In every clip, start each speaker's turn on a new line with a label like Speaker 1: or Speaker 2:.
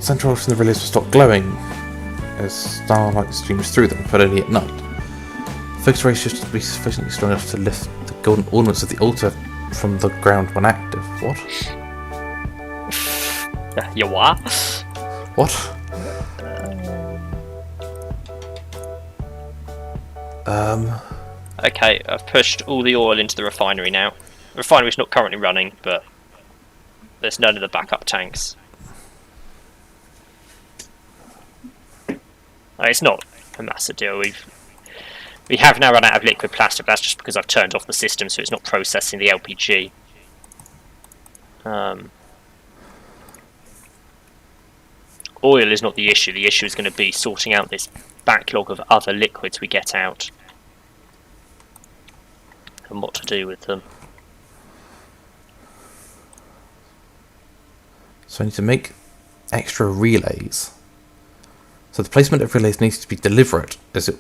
Speaker 1: central rods in the relays will stop glowing as starlight streams through them, but only at night. Focus rays should be sufficiently strong enough to lift the golden ornaments of the altar from the ground when active. What?
Speaker 2: You what?
Speaker 1: What?
Speaker 2: Okay, I've pushed all the oil into the refinery now. The refinery's not currently running, but there's none of the backup tanks. It's not a massive deal. We have now run out of liquid plastic, but that's just because I've turned off the system, so it's not processing the LPG. Oil is not the issue. The issue is going to be sorting out this backlog of other liquids we get out and what to do with them.
Speaker 1: So I need to make extra relays. So the placement of relays needs to be deliberate, as it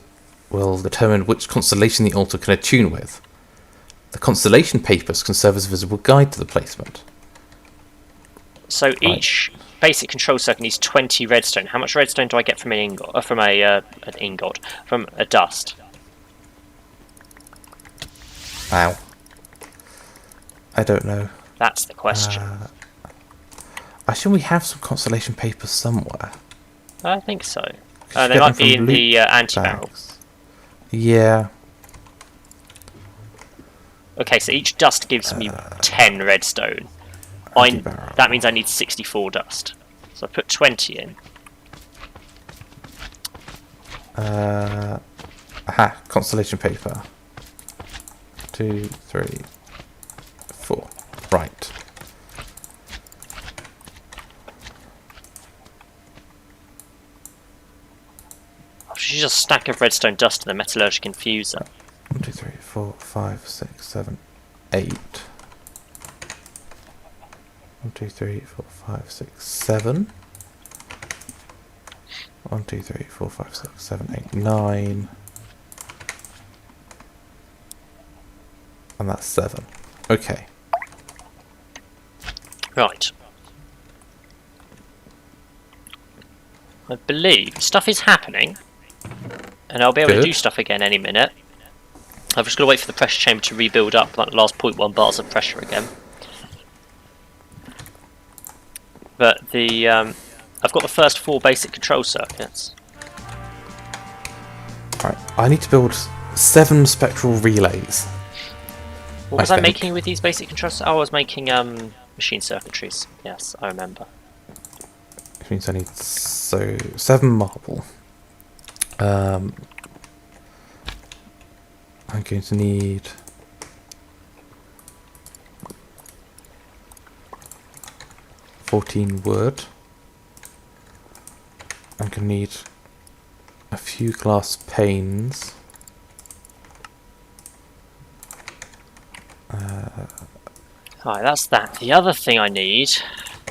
Speaker 1: will determine which constellation the altar can attune with. The constellation papers can serve as a visible guide to the placement.
Speaker 2: So each basic control circuit needs 20 redstone. How much redstone do I get from an ingot? From a dust?
Speaker 1: Wow. I don't know.
Speaker 2: That's the question.
Speaker 1: I assume we have some constellation papers somewhere.
Speaker 2: I think so. They might be in the anti-barrels.
Speaker 1: Yeah.
Speaker 2: Okay, so each dust gives me 10 redstone. That means I need 64 dust. So I put 20 in.
Speaker 1: Aha, constellation paper. 2, 3, 4. Right.
Speaker 2: I'll just use a stack of redstone dust in the metallurgic infuser.
Speaker 1: 1, 2, 3, 4, 5, 6, 7, 8. 1, 2, 3, 4, 5, 6, 7. 1, 2, 3, 4, 5, 6, 7, 8, 9. And that's 7. Okay.
Speaker 2: Right. I believe stuff is happening, and I'll be able to do stuff again any minute. I've just got to wait for the pressure chamber to rebuild up that last 0.1 bars of pressure again. But I've got the first 4 basic control circuits.
Speaker 1: Right, I need to build 7 spectral relays.
Speaker 2: What was I making with these basic control circuits? Oh, I was making machine circuitries. Yes, I remember.
Speaker 1: Which means I need 7 marble. I'm going to need 14 wood. I'm going to need a few glass panes.
Speaker 2: Alright, that's that. The other thing I need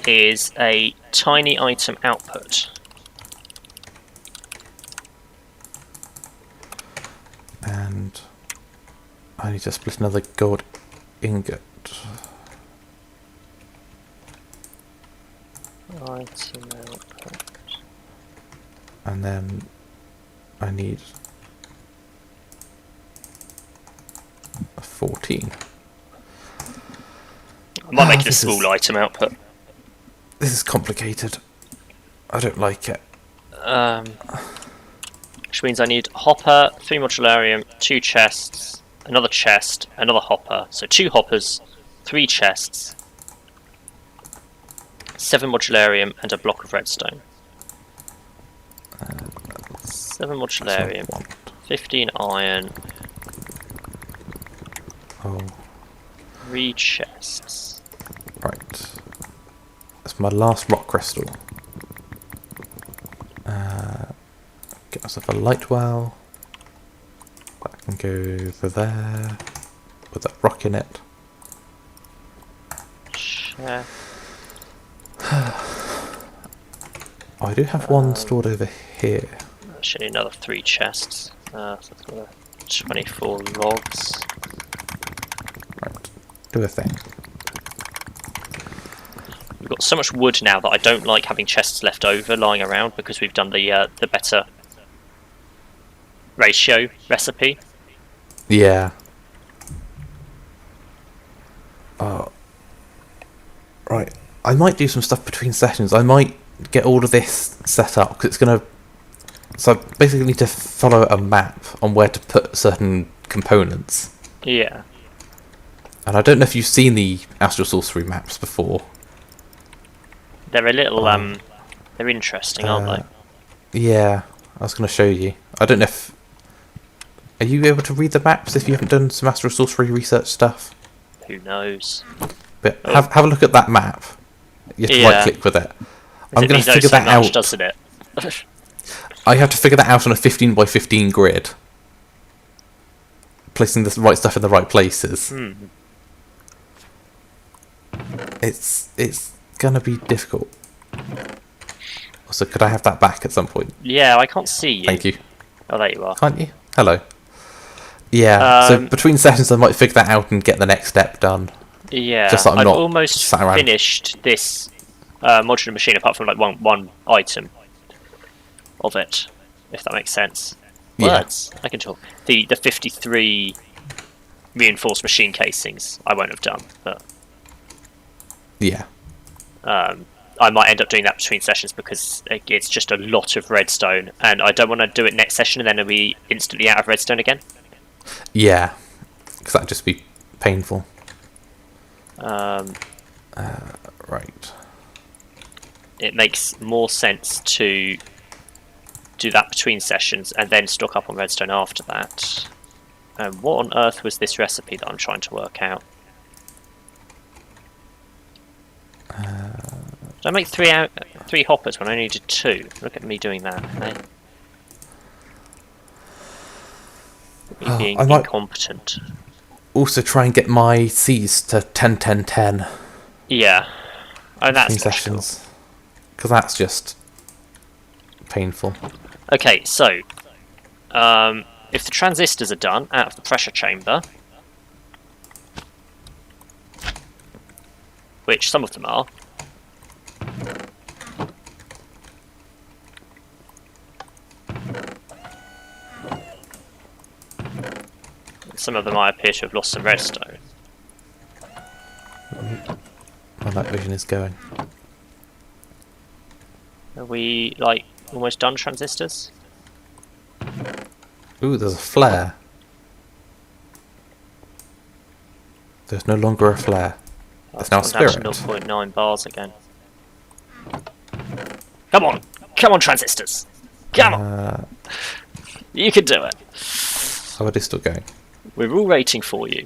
Speaker 2: is a tiny item output.
Speaker 1: And I need to split another gold ingot.
Speaker 2: Item output.
Speaker 1: And then I need a 14.
Speaker 2: I might make it a small item output.
Speaker 1: This is complicated. I don't like it.
Speaker 2: Which means I need hopper, 3 modularium, 2 chests, another chest, another hopper. So 2 hoppers, 3 chests, 7 modularium, and a block of redstone. 7 modularium, 15 iron, 3 chests.
Speaker 1: Right. That's my last rock crystal. Get myself a light well. That can go over there with that rock in it.
Speaker 2: Chest.
Speaker 1: I do have one stored over here.
Speaker 2: Should need another 3 chests. So it's got 24 logs.
Speaker 1: Right. Do a thing.
Speaker 2: We've got so much wood now that I don't like having chests left over lying around because we've done the better ratio recipe.
Speaker 1: Yeah. Oh. Right. I might do some stuff between sessions. I might get all of this set up because it's going to... So I basically need to follow a map on where to put certain components.
Speaker 2: Yeah.
Speaker 1: And I don't know if you've seen the Astral Sorcery maps before.
Speaker 2: They're a little, they're interesting, aren't they?
Speaker 1: Yeah, I was going to show you. I don't know if... Are you able to read the maps if you haven't done some Astral Sorcery research stuff?
Speaker 2: Who knows?
Speaker 1: But have a look at that map. You have to right-click with it. I'm going to figure that out.
Speaker 2: Doesn't it?
Speaker 1: I have to figure that out on a 15 by 15 grid. Placing the right stuff in the right places. It's gonna be difficult. Also, could I have that back at some point?
Speaker 2: Yeah, I can't see you.
Speaker 1: Thank you.
Speaker 2: Oh, there you are.
Speaker 1: Can't you? Hello. Yeah, so between sessions I might figure that out and get the next step done.
Speaker 2: Yeah,
Speaker 1: just so I'm
Speaker 2: I've
Speaker 1: not
Speaker 2: almost
Speaker 1: sat around.
Speaker 2: finished this modular machine apart from like one item of it, if that makes sense. Words. I can talk. The 53 reinforced machine casings I won't have done, but
Speaker 1: yeah.
Speaker 2: I might end up doing that between sessions because it's just a lot of redstone, and I don't want to do it next session and then it'll be instantly out of redstone again.
Speaker 1: Yeah, because that'd just be painful. Right.
Speaker 2: It makes more sense to do that between sessions and then stock up on redstone after that. What on earth was this recipe that I'm trying to work out? Did I make three hoppers when I needed 2? Look at me doing that, eh? Me being incompetent.
Speaker 1: Also try and get my C's to 10, 10, 10.
Speaker 2: Yeah. Oh, that's
Speaker 1: sessions. Because that's just painful.
Speaker 2: Okay, so if the transistors are done out of the pressure chamber, which some of them are, some of them I appear to have lost some redstone.
Speaker 1: Where that vision is going.
Speaker 2: Are we, like, almost done transistors?
Speaker 1: Ooh, there's a flare. There's no longer a flare. There's now a spirit.
Speaker 2: 0.9 bars again. Come on, transistors! Come on! You can do it!
Speaker 1: Oh, it is still going.
Speaker 2: We're all waiting for you.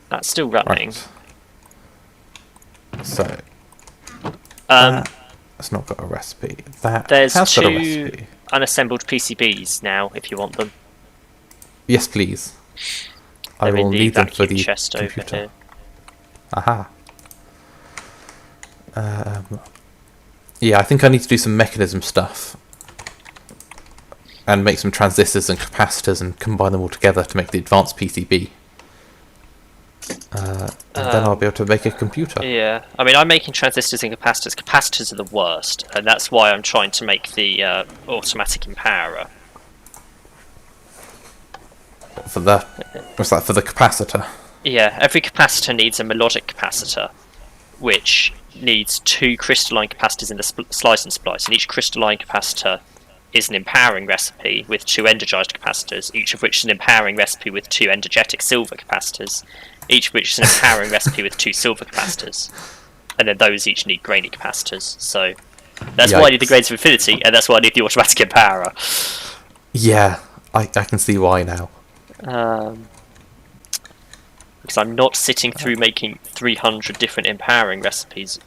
Speaker 2: That's still running.
Speaker 1: Right. So, that's not got a recipe. That
Speaker 2: there's
Speaker 1: has got a
Speaker 2: 2
Speaker 1: recipe.
Speaker 2: unassembled PCBs now, if you want them.
Speaker 1: Yes, please. I
Speaker 2: They're
Speaker 1: will
Speaker 2: in the
Speaker 1: need them for
Speaker 2: vacuum
Speaker 1: the
Speaker 2: chest
Speaker 1: computer.
Speaker 2: over here.
Speaker 1: Aha. Yeah, I think I need to do some mechanism stuff. And make some transistors and capacitors and combine them all together to make the advanced PCB. And then I'll be able to make a computer.
Speaker 2: Yeah, I mean, I'm making transistors and capacitors. Capacitors are the worst, and that's why I'm trying to make the automatic empowerer.
Speaker 1: For the... What's that? For the capacitor?
Speaker 2: Yeah, every capacitor needs a melodic capacitor, which needs 2 crystalline capacitors in the slice and splice, and each crystalline capacitor is an empowering recipe with 2 energized capacitors, each of which is an empowering recipe with 2 energetic silver capacitors, each of which is an empowering recipe with 2 silver capacitors, and then those each need grainy capacitors. So that's why I need the Grades of Infinity, and that's why I need the automatic empowerer.
Speaker 1: Yeah, I can see why now.
Speaker 2: Because I'm not sitting through making 300 different empowering recipes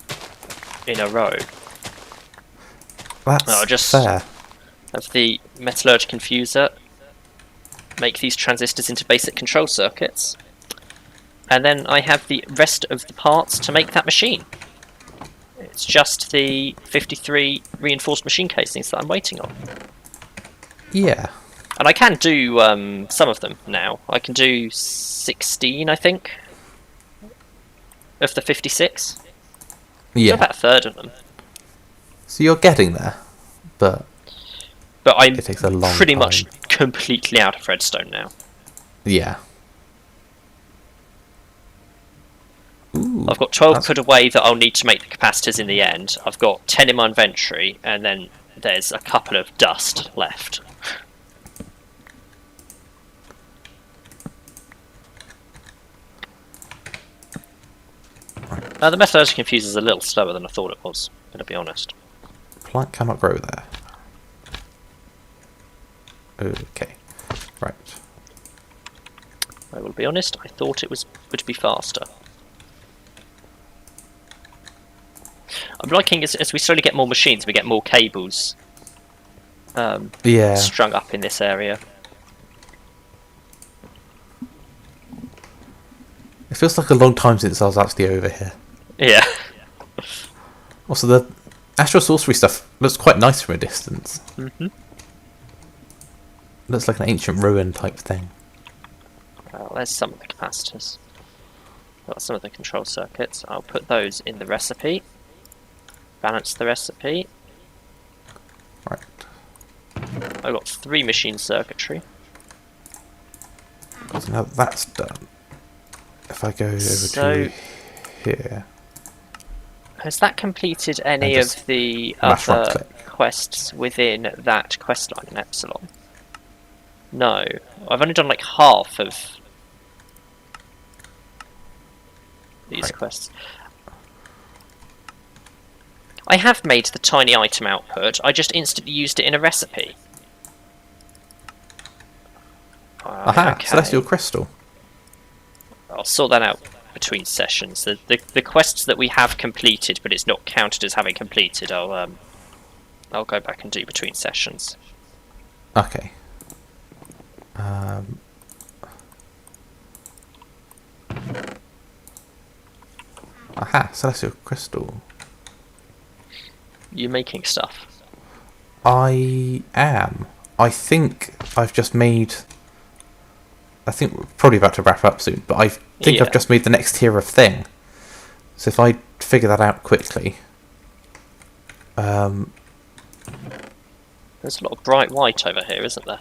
Speaker 2: in a row.
Speaker 1: That's
Speaker 2: I'll just
Speaker 1: fair.
Speaker 2: have the metallurgic infuser make these transistors into basic control circuits, and then I have the rest of the parts to make that machine. It's just the 53 reinforced machine casings that I'm waiting on.
Speaker 1: Yeah.
Speaker 2: And I can do some of them now. I can do 16, I think. of the 56.
Speaker 1: Yeah.
Speaker 2: About a third of them.
Speaker 1: So you're getting there, but
Speaker 2: I'm
Speaker 1: it takes a long
Speaker 2: pretty
Speaker 1: time.
Speaker 2: much completely out of redstone now.
Speaker 1: Yeah. Ooh,
Speaker 2: I've got 12
Speaker 1: that's-
Speaker 2: put away that I'll need to make the capacitors in the end. I've got 10 in my inventory, and then there's a couple of dust left. The metallurgical infuse is a little slower than I thought it was, to be honest.
Speaker 1: Plant cannot grow there. Okay. Right.
Speaker 2: I will be honest, I thought it would be faster. I'm liking as we slowly get more machines, we get more cables
Speaker 1: Yeah.
Speaker 2: strung up in this area.
Speaker 1: It feels like a long time since I was actually over here.
Speaker 2: Yeah.
Speaker 1: Also, the Astral Sorcery stuff looks quite nice from a distance.
Speaker 2: Mm-hmm.
Speaker 1: Looks like an ancient ruin type thing.
Speaker 2: Well, there's some of the capacitors. Got some of the control circuits. I'll put those in the recipe. Balance the recipe.
Speaker 1: Right.
Speaker 2: I've got 3 machine circuitry.
Speaker 1: So now that's done. If I go over to here.
Speaker 2: Has that completed any
Speaker 1: And just
Speaker 2: of the
Speaker 1: mash right
Speaker 2: other
Speaker 1: click.
Speaker 2: quests within that quest line in Epsilon? No. I've only done like half of these
Speaker 1: Right.
Speaker 2: quests. I have made the tiny item output, I just instantly used it in a recipe.
Speaker 1: Aha!
Speaker 2: Okay.
Speaker 1: Celestial Crystal.
Speaker 2: I'll sort that out between sessions. The quests that we have completed, but it's not counted as having completed, I'll go back and do between sessions.
Speaker 1: Okay. Aha! Celestial Crystal.
Speaker 2: You're making stuff.
Speaker 1: I am. I think I've just made... I think we're probably about to wrap up soon, but I think
Speaker 2: Yeah.
Speaker 1: I've just made the next tier of thing. So if I figure that out quickly...
Speaker 2: There's a lot of bright white over here, isn't there?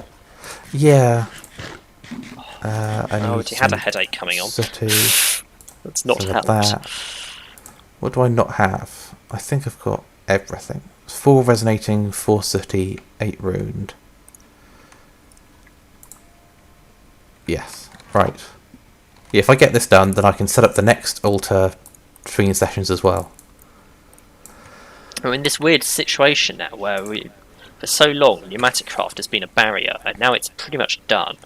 Speaker 1: yeah. I
Speaker 2: Oh,
Speaker 1: need
Speaker 2: you had a
Speaker 1: some
Speaker 2: headache coming on.
Speaker 1: City,
Speaker 2: That's not
Speaker 1: some of
Speaker 2: helped.
Speaker 1: that. What do I not have? I think I've got everything. 4 resonating, 4 city, 8 ruined. Yes, right. Yeah, if I get this done, then I can set up the next altar between sessions as well.
Speaker 2: We're in this weird situation now where for so long, pneumatic craft has been a barrier, and now it's pretty much done.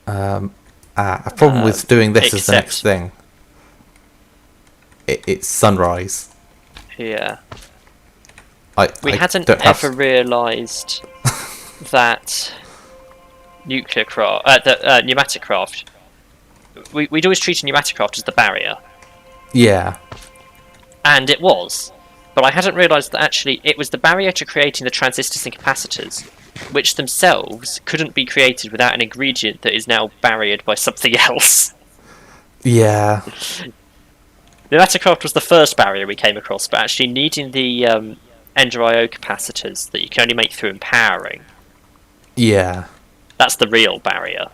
Speaker 1: A problem with doing this as the next
Speaker 2: except-
Speaker 1: thing. It's sunrise.
Speaker 2: Yeah.
Speaker 1: I
Speaker 2: hadn't
Speaker 1: don't have-
Speaker 2: ever realised that nuclear craft, pneumatic craft. We'd always treated pneumatic craft as the barrier,
Speaker 1: Yeah,
Speaker 2: and it was. But I hadn't realised that actually it was the barrier to creating the transistors and capacitors, which themselves couldn't be created without an ingredient that is now barriered by something else.
Speaker 1: yeah,
Speaker 2: Pneumatic craft was the first barrier we came across, but actually needing the Ender IO capacitors that you can only make through empowering,
Speaker 1: yeah,
Speaker 2: that's the real barrier.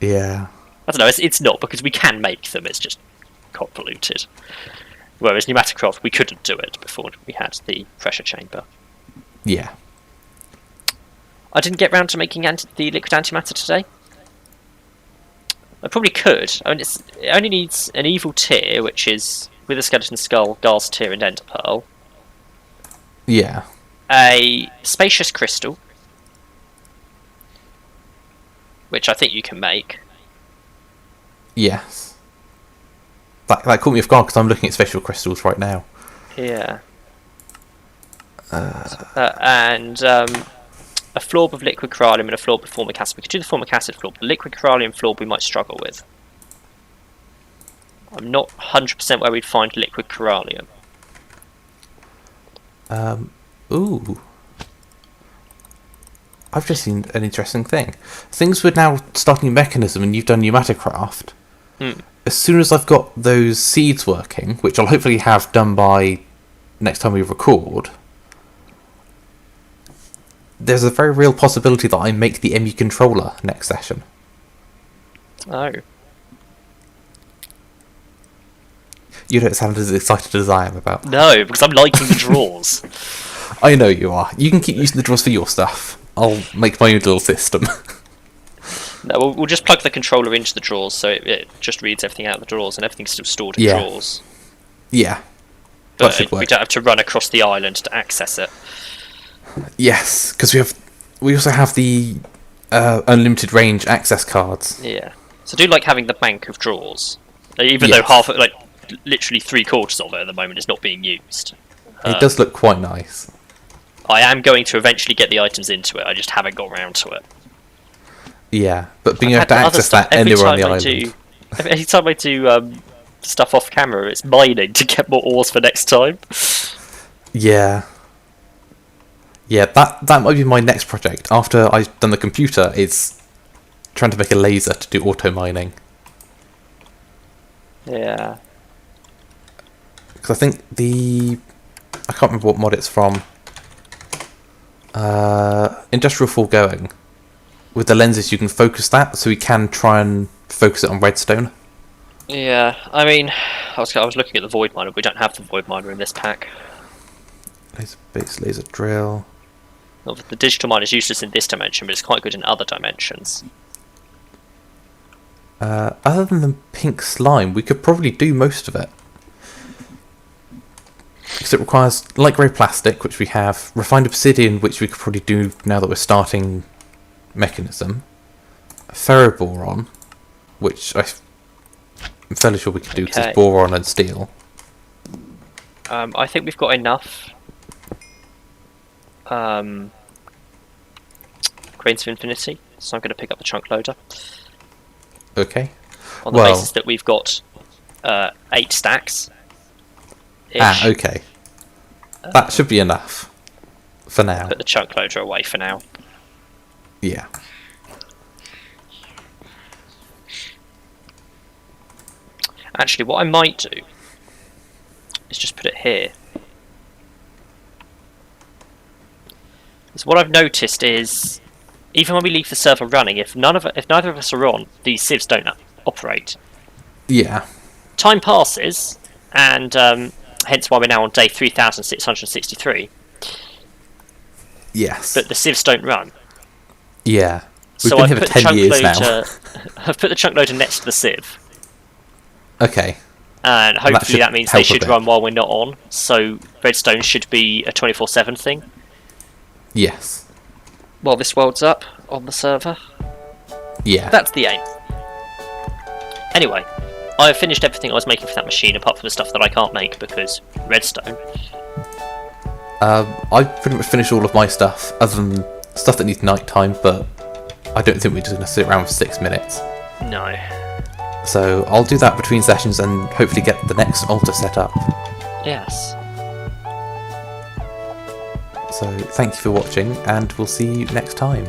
Speaker 1: yeah.
Speaker 2: I don't know, it's not, because we can make them, it's just convoluted. Whereas pneumatic craft, we couldn't do it before we had the pressure chamber.
Speaker 1: Yeah.
Speaker 2: I didn't get round to making the liquid antimatter today. I probably could. I mean, it only needs an evil tear, which is with a skeleton skull, Gar's tear, and ender pearl.
Speaker 1: Yeah.
Speaker 2: A spacious crystal, which I think you can make.
Speaker 1: Yes. That caught me off guard because I'm looking at spatial crystals right now.
Speaker 2: Yeah. And a florb of liquid corallium and a florb of formic acid. We could do the formic acid florb. The liquid corallium florb we might struggle with. I'm not 100% where we'd find liquid corallium.
Speaker 1: Ooh. I've just seen an interesting thing. Things with now starting a mechanism and you've done pneumatic craft. as soon as I've got those seeds working, which I'll hopefully have done by next time we record, there's a very real possibility that I make the MU controller next session.
Speaker 2: Oh.
Speaker 1: You don't sound as excited as I am about.
Speaker 2: No, because I'm liking the drawers.
Speaker 1: I know you are. You can keep using the drawers for your stuff. I'll make my own little system.
Speaker 2: No, we'll just plug the controller into the drawers, so it just reads everything out of the drawers, and everything's still stored in drawers.
Speaker 1: Yeah.
Speaker 2: But we don't have to run across the island to access it.
Speaker 1: Yes, because we also have the unlimited range access cards.
Speaker 2: Yeah. So I do like having the bank of drawers, even
Speaker 1: Yes.
Speaker 2: though literally 3/4 of it at the moment is not being used.
Speaker 1: It does look quite nice.
Speaker 2: I am going to eventually get the items into it. I just haven't got around to it.
Speaker 1: Yeah, but being able to access that anywhere on the island.
Speaker 2: Every time I do stuff off camera, it's mining to get more ores for next time.
Speaker 1: Yeah. Yeah, that might be my next project. After I've done the computer, is trying to make a laser to do auto mining.
Speaker 2: Yeah.
Speaker 1: Because I think I can't remember what mod it's from. Industrial Foregoing. With the lenses, you can focus that, so we can try and focus it on redstone.
Speaker 2: Yeah, I mean, I was looking at the void miner. We don't have the void miner in this pack.
Speaker 1: Laser base, laser drill.
Speaker 2: Well, the digital miner is useless in this dimension, but it's quite good in other dimensions.
Speaker 1: Other than the pink slime, we could probably do most of it. Because it requires light grey plastic, which we have, refined obsidian, which we could probably do now that we're starting mechanism, ferroboron, which I'm fairly sure we could do because it's boron and steel.
Speaker 2: I think we've got enough Grains of Infinity, so I'm going to pick up the chunk loader.
Speaker 1: Okay.
Speaker 2: On the basis that we've got 8 stacks.
Speaker 1: Okay. That should be enough for now.
Speaker 2: Put the chunk loader away for now.
Speaker 1: Yeah.
Speaker 2: Actually, what I might do is just put it here. So what I've noticed is, even when we leave the server running, if neither of us are on, these sieves don't operate.
Speaker 1: Yeah.
Speaker 2: Time passes, and hence why we're now on day 3663.
Speaker 1: Yes.
Speaker 2: But the sieves don't run.
Speaker 1: Yeah. We've
Speaker 2: So
Speaker 1: been
Speaker 2: I've
Speaker 1: here for
Speaker 2: put the
Speaker 1: 10
Speaker 2: chunk
Speaker 1: years now.
Speaker 2: loader. I've put the chunk loader next to the sieve.
Speaker 1: Okay.
Speaker 2: And hopefully that means they should
Speaker 1: bit.
Speaker 2: run while we're not on. So redstone should be a 24/7 thing.
Speaker 1: Yes.
Speaker 2: While this world's up on the server.
Speaker 1: Yeah.
Speaker 2: That's the aim. Anyway, I have finished everything I was making for that machine, apart from the stuff that I can't make because redstone.
Speaker 1: I pretty much finished all of my stuff, other than stuff that needs nighttime, but I don't think we're just going to sit around for 6 minutes.
Speaker 2: No.
Speaker 1: So I'll do that between sessions and hopefully get the next altar set up.
Speaker 2: Yes.
Speaker 1: So thank you for watching, and we'll see you next time.